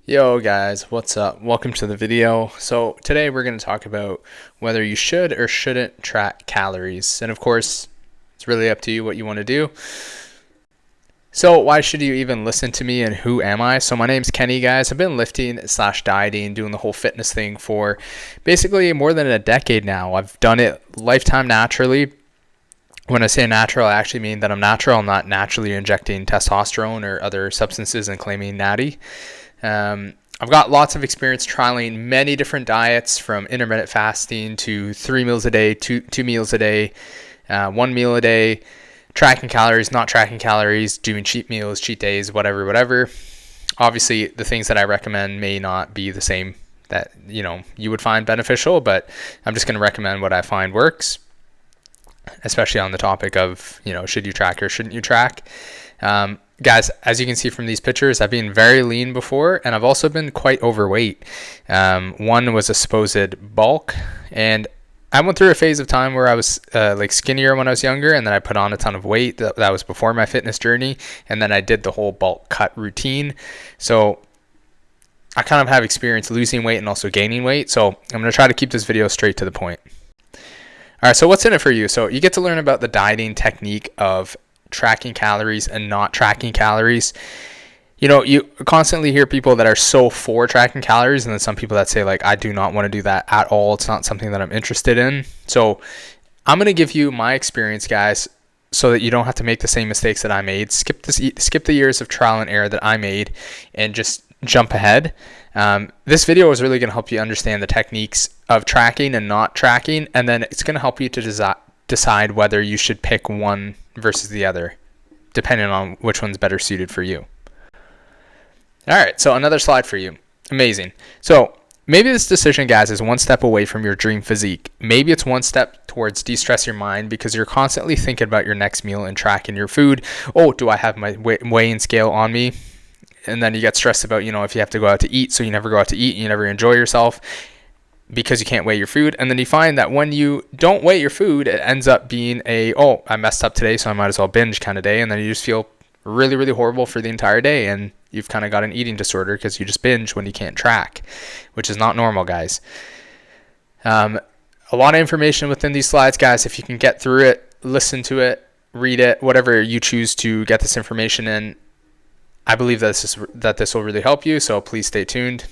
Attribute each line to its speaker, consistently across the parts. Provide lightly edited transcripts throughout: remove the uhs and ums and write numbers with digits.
Speaker 1: Yo guys, what's up? Welcome to the video. So today we're going to talk about whether you should or shouldn't track calories. And of course, it's really up to you what you want to do. So why should you even listen to me and who am I? So my name's Kenny, guys. I've been lifting / dieting, doing the whole fitness thing for basically more than a decade now. I've done it lifetime naturally. When I say natural, I actually mean that I'm natural. I'm not naturally injecting testosterone or other substances and claiming natty. I've got lots of experience trialing many different diets, from intermittent fasting to 3 meals a day, two meals a day, 1 meal a day, tracking calories, not tracking calories, doing cheat meals, cheat days, whatever. Obviously, the things that I recommend may not be the same that you would find beneficial, but I'm just going to recommend what I find works, especially on the topic of should you track or shouldn't you track. Guys, as you can see from these pictures, I've been very lean before, and I've also been quite overweight. One was a supposed bulk, and I went through a phase of time where I was like skinnier when I was younger, and then I put on a ton of weight. That was before my fitness journey, and then I did the whole bulk cut routine. So I kind of have experience losing weight and also gaining weight, so I'm going to try to keep this video straight to the point. All right, so what's in it for you? So you get to learn about the dieting technique of tracking calories and not tracking calories. You constantly hear people that are so for tracking calories, and then some people that say, like, I do not want to do that at all. It's not something that I'm interested in. So I'm going to give you my experience, guys, so that you don't have to make the same mistakes that I made. Skip the years of trial and error that I made and just jump ahead. This video is really going to help you understand the techniques of tracking and not tracking, and then it's going to help you to decide whether you should pick one versus the other, depending on which one's better suited for you. All right, so another slide for you. Amazing. So maybe this decision, guys, is one step away from your dream physique. Maybe it's one step towards de-stress your mind because you're constantly thinking about your next meal and tracking your food. Oh, do I have my weighing scale on me? And then you get stressed about, if you have to go out to eat, so you never go out to eat and you never enjoy yourself because you can't weigh your food. And then you find that when you don't weigh your food, it ends up being I messed up today, so I might as well binge kind of day. And then you just feel really, really horrible for the entire day. And you've kind of got an eating disorder because you just binge when you can't track, which is not normal, guys. A lot of information within these slides, guys. If you can get through it, listen to it, read it, whatever you choose to get this information in, I believe that this will really help you. So please stay tuned.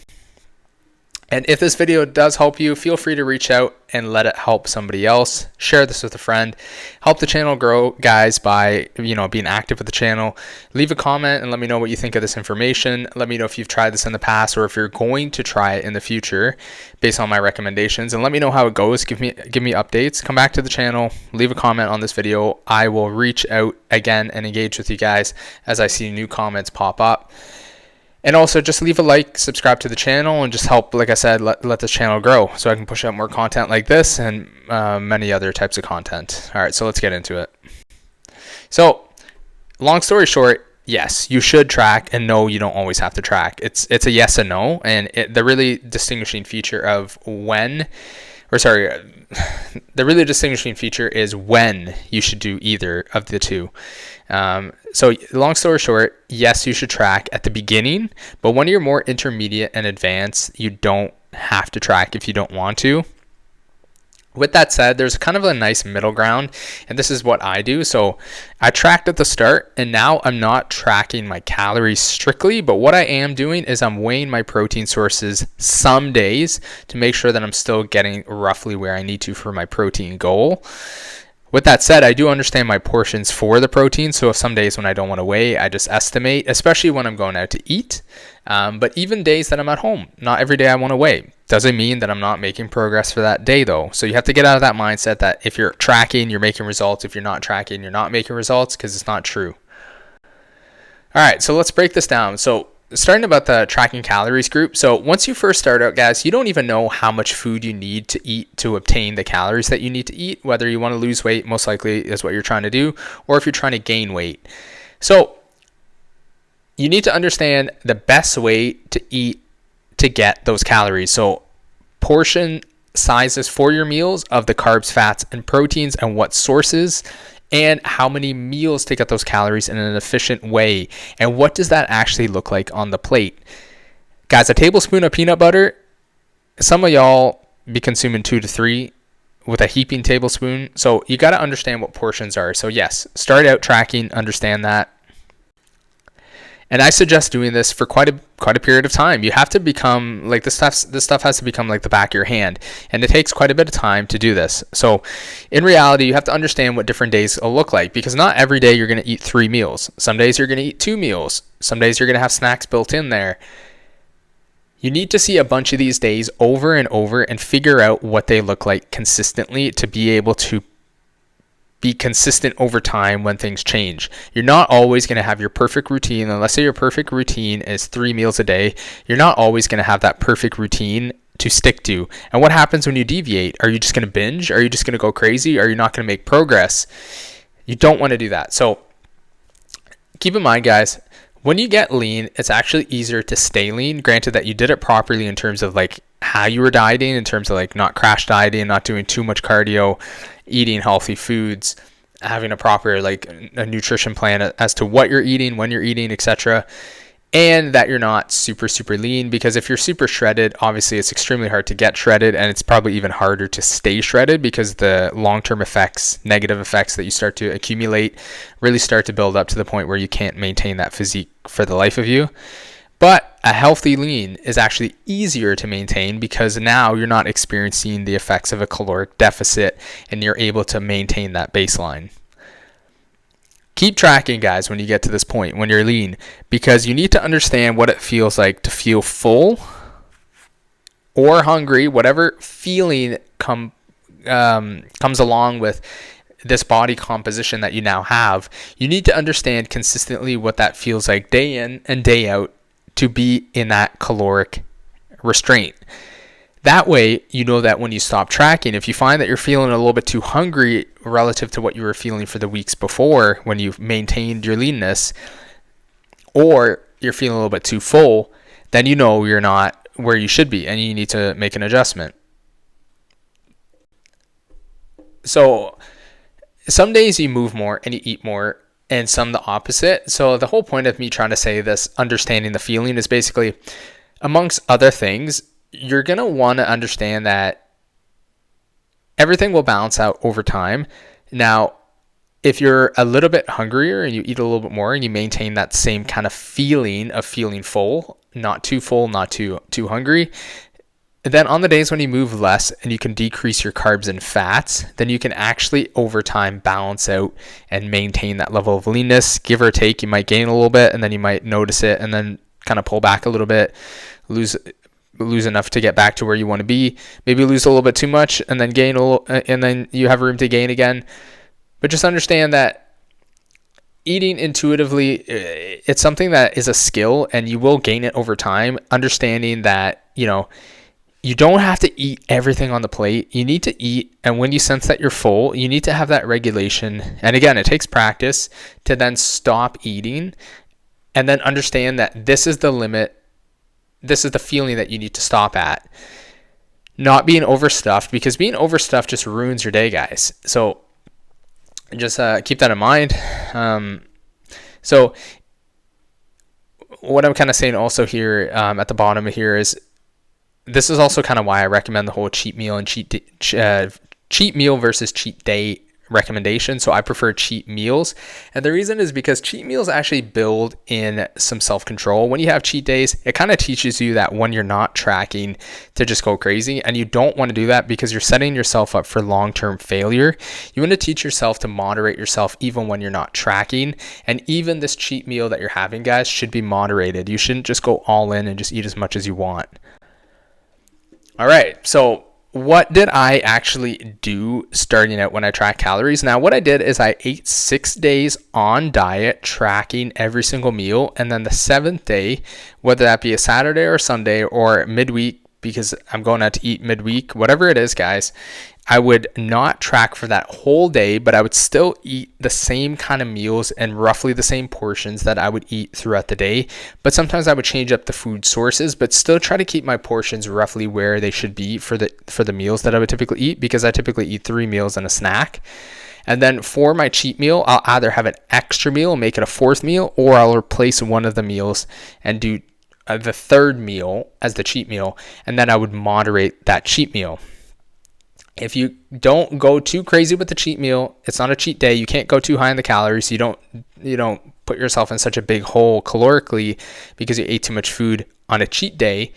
Speaker 1: And if this video does help you, feel free to reach out and let it help somebody else. Share this with a friend. Help the channel grow, guys, by being active with the channel. Leave a comment and let me know what you think of this information. Let me know if you've tried this in the past or if you're going to try it in the future based on my recommendations. And let me know how it goes. Give me updates. Come back to the channel. Leave a comment on this video. I will reach out again and engage with you guys as I see new comments pop up. And also just leave a like, subscribe to the channel, and just help, like I said, let this channel grow so I can push out more content like this and many other types of content. All right, so let's get into it. So long story short, yes, you should track, and no, you don't always have to track. It's a yes and no, and the really distinguishing feature the really distinguishing feature is when you should do either of the two. So long story short, yes, you should track at the beginning, but when you're more intermediate and advanced, you don't have to track if you don't want to. With that said, there's kind of a nice middle ground, and this is what I do. So I tracked at the start, and now I'm not tracking my calories strictly, but what I am doing is I'm weighing my protein sources some days to make sure that I'm still getting roughly where I need to for my protein goal. With that said, I do understand my portions for the protein, so some days when I don't want to weigh, I just estimate, especially when I'm going out to eat. But even days that I'm at home, not every day I want to weigh. Doesn't mean that I'm not making progress for that day, though. So you have to get out of that mindset that if you're tracking, you're making results. If you're not tracking, you're not making results, because it's not true. All right, so let's break this down. So starting about the tracking calories group. So once you first start out, guys, you don't even know how much food you need to eat to obtain the calories that you need to eat, whether you want to lose weight, most likely is what you're trying to do, or if you're trying to gain weight. So you need to understand the best way to eat to get those calories. So portion sizes for your meals of the carbs, fats, and proteins, and what sources, and how many meals to get those calories in an efficient way, and what does that actually look like on the plate. Guys, a tablespoon of peanut butter, some of y'all be consuming 2 to 3 with a heaping tablespoon. So you got to understand what portions are. So yes, start out tracking, understand that. And I suggest doing this for quite a period of time. You have to become like this stuff has to become like the back of your hand, and it takes quite a bit of time to do this. So in reality, you have to understand what different days will look like, because not every day you're going to eat 3 meals. Some days you're going to eat 2 meals. Some days you're going to have snacks built in there. You need to see a bunch of these days over and over and figure out what they look like consistently to be able to be consistent over time when things change. You're not always going to have your perfect routine. And let's say your perfect routine is 3 meals a day. You're not always going to have that perfect routine to stick to. And what happens when you deviate? Are you just going to binge? Are you just going to go crazy? Are you not going to make progress? You don't want to do that. So keep in mind, guys, when you get lean, it's actually easier to stay lean. Granted that you did it properly in terms of like how you were dieting, in terms of like not crash dieting, not doing too much cardio, eating healthy foods, having a proper like a nutrition plan as to what you're eating, when you're eating, etc. And that you're not super lean, because if you're super shredded, obviously it's extremely hard to get shredded, and it's probably even harder to stay shredded because the long-term effects, negative effects that you start to accumulate really start to build up to the point where you can't maintain that physique for the life of you. But a healthy lean is actually easier to maintain because now you're not experiencing the effects of a caloric deficit and you're able to maintain that baseline. Keep tracking, guys, when you get to this point, when you're lean, because you need to understand what it feels like to feel full or hungry, whatever feeling comes along with this body composition that you now have. You need to understand consistently what that feels like day in and day out to be in that caloric restraint. That way, you know that when you stop tracking, if you find that you're feeling a little bit too hungry relative to what you were feeling for the weeks before when you've maintained your leanness, or you're feeling a little bit too full, then you know you're not where you should be and you need to make an adjustment. So some days you move more and you eat more, and some the opposite. So the whole point of me trying to say this, understanding the feeling, is basically, amongst other things, you're going to want to understand that everything will balance out over time. Now, if you're a little bit hungrier and you eat a little bit more and you maintain that same kind of feeling of feeling full, not too hungry, then on the days when you move less and you can decrease your carbs and fats, then you can actually over time balance out and maintain that level of leanness. Give or take, you might gain a little bit and then you might notice it and then kind of pull back a little bit, lose enough to get back to where you want to be, maybe lose a little bit too much and then gain a little, and then you have room to gain again. But just understand that eating intuitively, it's something that is a skill and you will gain it over time. Understanding that, you don't have to eat everything on the plate. You need to eat, and when you sense that you're full, you need to have that regulation. And again, it takes practice to then stop eating and then understand that this is the limit. This is the feeling that you need to stop at. Not being overstuffed, because being overstuffed just ruins your day, guys. So just keep that in mind. So what I'm kind of saying also here at the bottom here is, this is also kind of why I recommend the whole cheat meal and cheat meal versus cheat day recommendation. So I prefer cheat meals. And the reason is because cheat meals actually build in some self-control. When you have cheat days, it kind of teaches you that when you're not tracking to just go crazy, and you don't want to do that because you're setting yourself up for long-term failure. You want to teach yourself to moderate yourself even when you're not tracking. And even this cheat meal that you're having, guys, should be moderated. You shouldn't just go all in and just eat as much as you want. All right, so what did I actually do starting out when I track calories? Now, what I did is I ate 6 days on diet, tracking every single meal. And then the 7th day, whether that be a Saturday or Sunday or midweek, because I'm going out to eat midweek, whatever it is, guys, I would not track for that whole day, but I would still eat the same kind of meals and roughly the same portions that I would eat throughout the day. But sometimes I would change up the food sources, but still try to keep my portions roughly where they should be for the meals that I would typically eat, because I typically eat 3 meals and a snack. And then for my cheat meal, I'll either have an extra meal, make it a 4th meal, or I'll replace one of the meals and do the third meal as the cheat meal, and then I would moderate that cheat meal. If you don't go too crazy with the cheat meal, it's not a cheat day. You can't go too high in the calories. So you don't put yourself in such a big hole calorically because you ate too much food on a cheat day.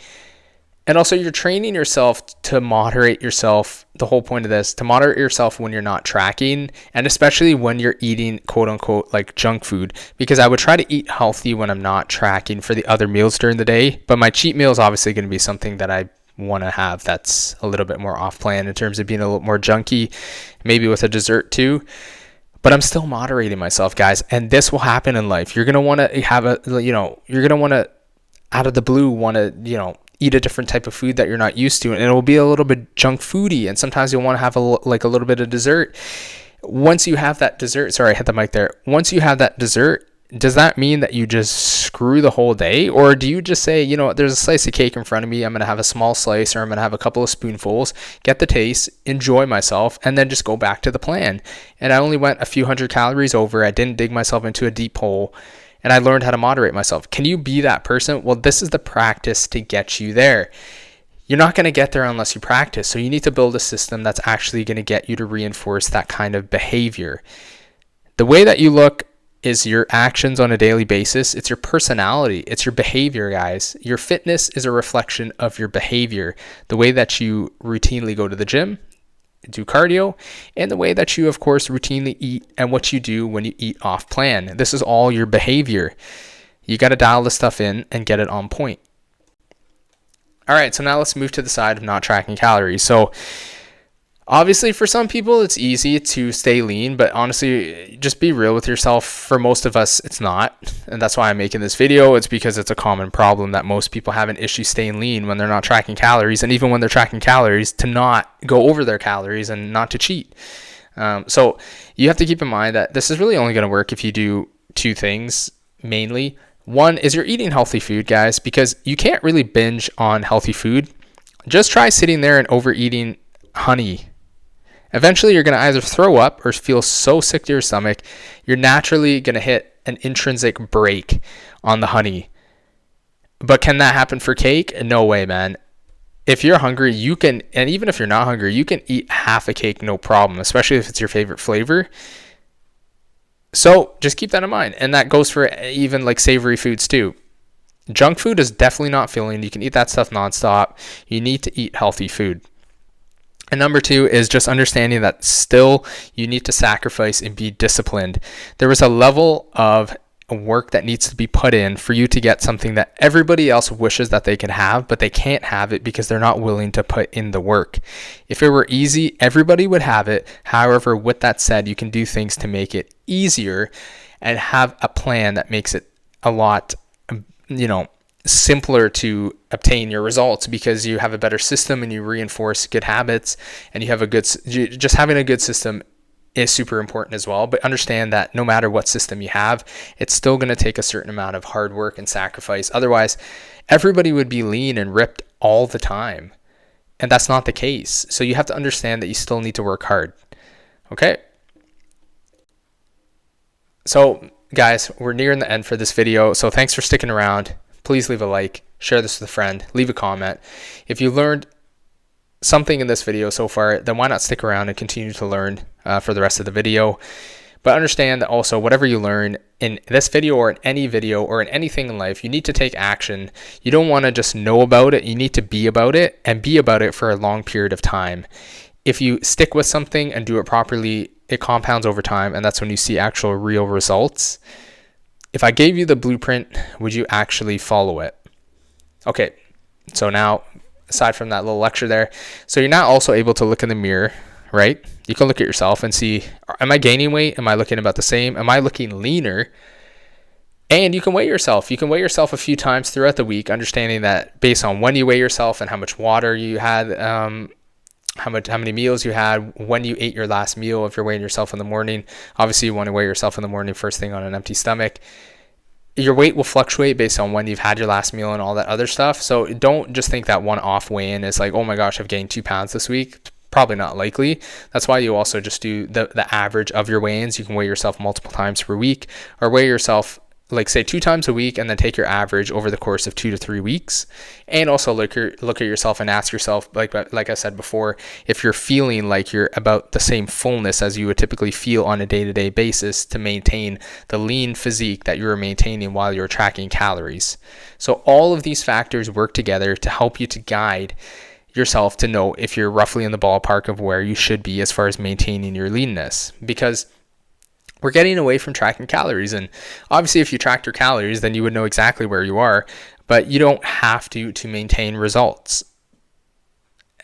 Speaker 1: And also, you're training yourself to moderate yourself. The whole point of this, to moderate yourself when you're not tracking, and especially when you're eating quote unquote like junk food, because I would try to eat healthy when I'm not tracking for the other meals during the day. But my cheat meal is obviously going to be something that I want to have that's a little bit more off plan in terms of being a little more junky, maybe with a dessert too. But I'm still moderating myself, guys. And this will happen in life. You're going to want to have you're going to want to out of the blue want to, eat a different type of food that you're not used to, and it will be a little bit junk foody, and sometimes you'll want to have a little bit of dessert. Once you have that dessert, sorry, I hit the mic there. Once you have that dessert, does that mean that you just screw the whole day? Or do you just say, there's a slice of cake in front of me, I'm going to have a small slice, or I'm going to have a couple of spoonfuls, get the taste, enjoy myself, and then just go back to the plan. And I only went a few hundred calories over. I didn't dig myself into a deep hole, and I learned how to moderate myself. Can you be that person? Well, this is the practice to get you there. You're not going to get there unless you practice. So you need to build a system that's actually going to get you to reinforce that kind of behavior. The way that you look is your actions on a daily basis. It's your personality. It's your behavior, guys. Your fitness is a reflection of your behavior. The way that you routinely go to the gym, do cardio, and the way that you, of course, routinely eat, and what you do when you eat off plan. This is all your behavior. You got to dial this stuff in and get it on point. All right, so now let's move to the side of not tracking calories. So obviously, for some people, it's easy to stay lean, but honestly, just be real with yourself. For most of us, it's not. And that's why I'm making this video. It's because it's a common problem that most people have an issue staying lean when they're not tracking calories. And even when they're tracking calories, to not go over their calories and not to cheat. So you have to keep in mind that this is really only going to work if you do two things mainly. One is you're eating healthy food, guys, because you can't really binge on healthy food. Just try sitting there and overeating honey. Eventually, you're going to either throw up or feel so sick to your stomach, you're naturally going to hit an intrinsic break on the honey. But can that happen for cake? No way, man. If you're hungry, you can, and even if you're not hungry, you can eat half a cake, no problem, especially if it's your favorite flavor. So just keep that in mind. And that goes for even like savory foods too. Junk food is definitely not filling. You can eat that stuff nonstop. You need to eat healthy food. And number two is just understanding that still you need to sacrifice and be disciplined. There is a level of work that needs to be put in for you to get something that everybody else wishes that they could have, but they can't have it because they're not willing to put in the work. If it were easy, everybody would have it. However, with that said, you can do things to make it easier and have a plan that makes it a lot, simpler to obtain your results because you have a better system and you reinforce good habits, and you have just having a good system is super important as well. But understand that no matter what system you have, it's still going to take a certain amount of hard work and sacrifice. Otherwise, everybody would be lean and ripped all the time. And that's not the case. So you have to understand that you still need to work hard. Okay. So guys, we're nearing the end for this video. So thanks for sticking around. Please leave a like, share this with a friend, leave a comment. If you learned something in this video so far, then why not stick around and continue to learn for the rest of the video. But understand that also whatever you learn in this video or in any video or in anything in life, you need to take action. You don't want to just know about it. You need to be about it, and be about it for a long period of time. If you stick with something and do it properly, it compounds over time, and that's when you see actual real results. If I gave you the blueprint, would you actually follow it? Okay, so now, aside from that little lecture there, so you're now also able to look in the mirror, right? You can look at yourself and see, am I gaining weight? Am I looking about the same? Am I looking leaner? And you can weigh yourself. You can weigh yourself a few times throughout the week, understanding that based on when you weigh yourself and how much water you had, how many meals you had, when you ate your last meal. If you're weighing yourself in the morning, obviously you want to weigh yourself in the morning first thing on an empty stomach. Your weight will fluctuate based on when you've had your last meal and all that other stuff. So don't just think that one off weigh-in is like, oh my gosh, I've gained 2 pounds this week. Probably not likely. That's why you also just do the average of your weigh-ins. You can weigh yourself multiple times per week, or weigh yourself like say 2 times a week, and then take your average over the course of 2 to 3 weeks. And also look at yourself and ask yourself, like I said before, if you're feeling like you're about the same fullness as you would typically feel on a day-to-day basis to maintain the lean physique that you were maintaining while you're tracking calories. So all of these factors work together to help you to guide yourself to know if you're roughly in the ballpark of where you should be as far as maintaining your leanness, because we're getting away from tracking calories. And obviously if you tracked your calories, then you would know exactly where you are, but you don't have to maintain results.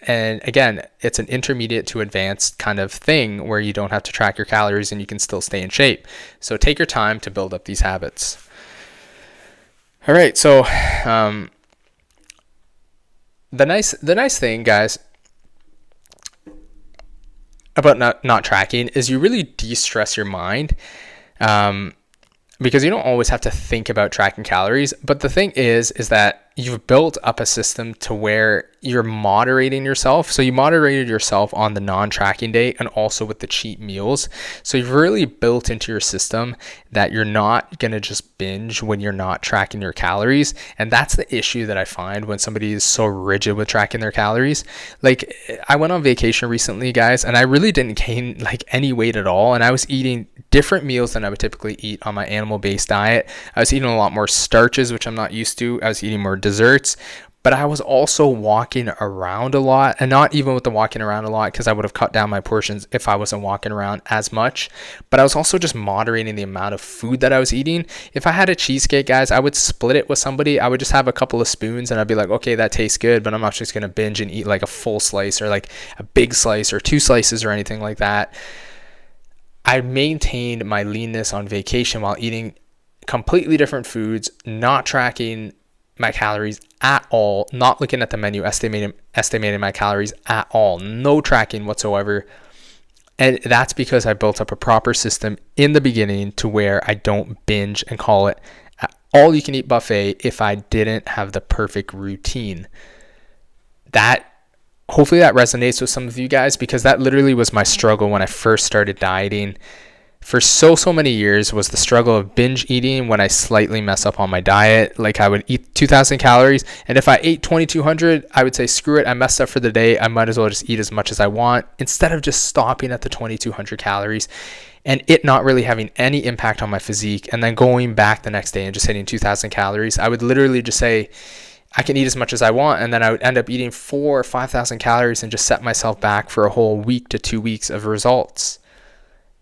Speaker 1: And again, it's an intermediate to advanced kind of thing where you don't have to track your calories and you can still stay in shape. So take your time to build up these habits. All right, so the nice thing, guys, about not tracking is you really de-stress your mind, because you don't always have to think about tracking calories. But the thing is that you've built up a system to where you're moderating yourself. So you moderated yourself on the non-tracking day and also with the cheat meals. So you've really built into your system that you're not going to just binge when you're not tracking your calories. And that's the issue that I find when somebody is so rigid with tracking their calories. Like, I went on vacation recently, guys, and I really didn't gain like any weight at all. And I was eating different meals than I would typically eat on my animal-based diet. I was eating a lot more starches, which I'm not used to. I was eating more desserts, but I was also walking around a lot, and not even with the walking around a lot, because I would have cut down my portions if I wasn't walking around as much. But I was also just moderating the amount of food that I was eating. If I had a cheesecake, guys, I would split it with somebody. I would just have a couple of spoons and I'd be like, okay, that tastes good, but I'm not just going to binge and eat like a full slice or like a big slice or 2 slices or anything like that. I maintained my leanness on vacation while eating completely different foods, not tracking my calories at all, not looking at the menu, estimating my calories at all, no tracking whatsoever. And that's because I built up a proper system in the beginning to where I don't binge and call it all you can eat buffet if I didn't have the perfect routine. Hopefully that resonates with some of you guys, because that literally was my struggle when I first started dieting. For so many years was the struggle of binge eating when I slightly mess up on my diet. Like, I would eat 2,000 calories, and if I ate 2,200, I would say, screw it, I messed up for the day. I might as well just eat as much as I want, instead of just stopping at the 2,200 calories and it not really having any impact on my physique. And then going back the next day and just hitting 2,000 calories. I would literally just say, I can eat as much as I want, and then I would end up eating 4,000 or 5,000 calories and just set myself back for a whole week to 2 weeks of results.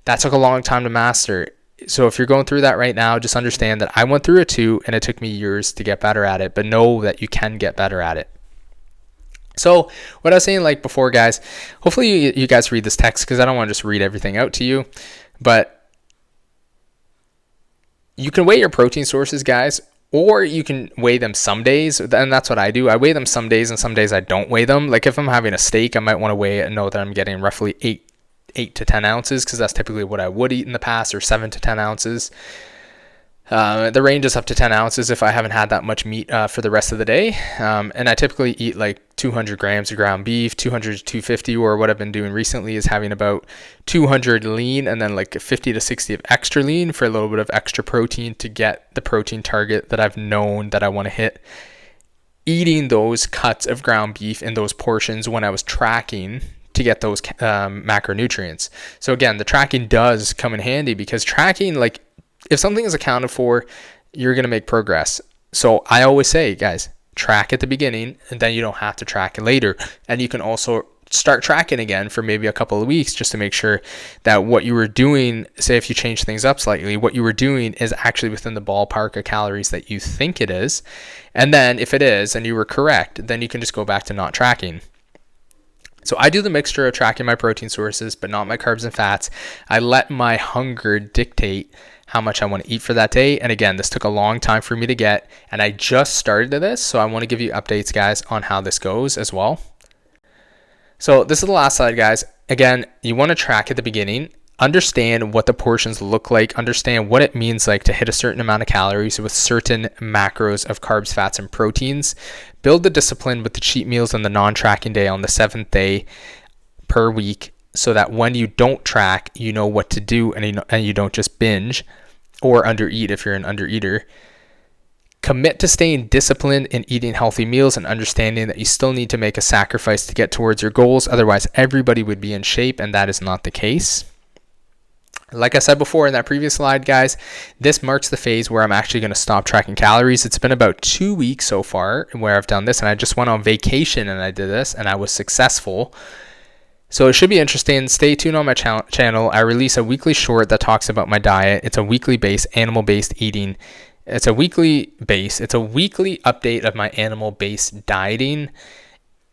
Speaker 1: That took a long time to master. So if you're going through that right now, just understand that I went through it too, and it took me years to get better at it, but know that you can get better at it. So what I was saying like before, guys, hopefully you guys read this text, because I don't want to just read everything out to you, but you can weigh your protein sources, guys, or you can weigh them some days, and that's what I do. I weigh them some days, and some days I don't weigh them. Like, if I'm having a steak, I might want to weigh it and know that I'm getting roughly 8 to 10 ounces, because that's typically what I would eat in the past, or 7 to 10 ounces. The range is up to 10 ounces if I haven't had that much meat for the rest of the day. And I typically eat like 200 grams of ground beef, 200 to 250, or what I've been doing recently is having about 200 lean and then like 50 to 60 of extra lean for a little bit of extra protein to get the protein target that I've known that I want to hit. Eating those cuts of ground beef in those portions when I was tracking to get those macronutrients. So again, the tracking does come in handy, because tracking, like, if something is accounted for, you're going to make progress. So I always say, guys, track at the beginning, and then you don't have to track it later. And you can also start tracking again for maybe a couple of weeks, just to make sure that what you were doing, say if you change things up slightly, what you were doing is actually within the ballpark of calories that you think it is. And then if it is, and you were correct, then you can just go back to not tracking. So I do the mixture of tracking my protein sources, but not my carbs and fats. I let my hunger dictate how much I want to eat for that day. And again, this took a long time for me to get, and I just started this. So I want to give you updates, guys, on how this goes as well. So this is the last slide, guys. Again, you want to track at the beginning, understand what the portions look like, understand what it means like to hit a certain amount of calories with certain macros of carbs, fats, and proteins. Build the discipline with the cheat meals and the non-tracking day on the 7th day per week, so that when you don't track, you know what to do, and you don't just binge. or undereat if you're an undereater. Commit to staying disciplined in eating healthy meals and understanding that you still need to make a sacrifice to get towards your goals. Otherwise, everybody would be in shape, and that is not the case. Like I said before in that previous slide, guys, this marks the phase where I'm actually going to stop tracking calories. It's been about 2 weeks so far where I've done this, and I just went on vacation and I did this, and I was successful. So it should be interesting. Stay tuned on my channel. I release a weekly short that talks about my diet. It's a weekly based, animal-based eating. It's a weekly update of my animal-based dieting.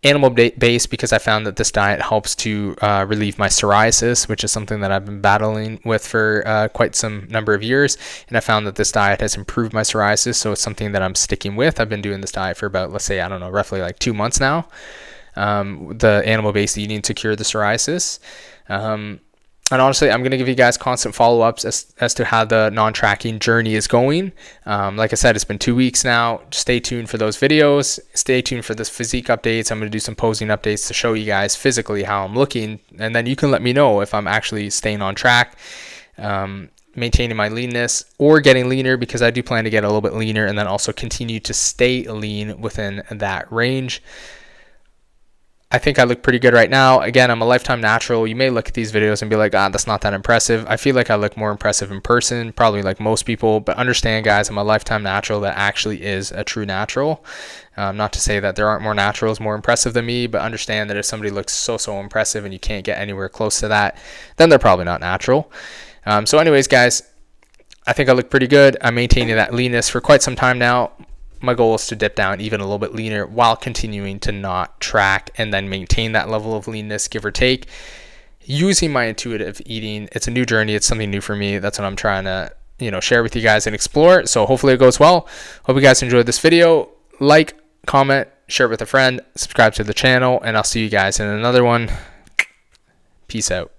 Speaker 1: Animal-based because I found that this diet helps to relieve my psoriasis, which is something that I've been battling with for quite some number of years. And I found that this diet has improved my psoriasis, so it's something that I'm sticking with. I've been doing this diet for about, let's say, I don't know, roughly like 2 months now. The animal-based eating to cure the psoriasis. And honestly, I'm going to give you guys constant follow-ups as to how the non-tracking journey is going. Like I said, it's been 2 weeks now. Stay tuned for those videos. Stay tuned for this physique updates. I'm going to do some posing updates to show you guys physically how I'm looking. And then you can let me know if I'm actually staying on track, maintaining my leanness, or getting leaner, because I do plan to get a little bit leaner and then also continue to stay lean within that range. I think I look pretty good right now. Again, I'm a lifetime natural. You may look at these videos and be like, that's not that impressive. I feel like I look more impressive in person, probably like most people. But understand, guys, I'm a lifetime natural that actually is a true natural. Not to say that there aren't more naturals more impressive than me, but understand that if somebody looks so impressive and you can't get anywhere close to that, then they're probably not natural. So anyways, guys, I think I look pretty good. I'm maintaining that leanness for quite some time now. My goal is to dip down even a little bit leaner while continuing to not track and then maintain that level of leanness, give or take, using my intuitive eating. It's a new journey. It's something new for me. That's what I'm trying to, share with you guys and explore. So hopefully it goes well. Hope you guys enjoyed this video. Like, comment, share it with a friend, subscribe to the channel, and I'll see you guys in another one. Peace out.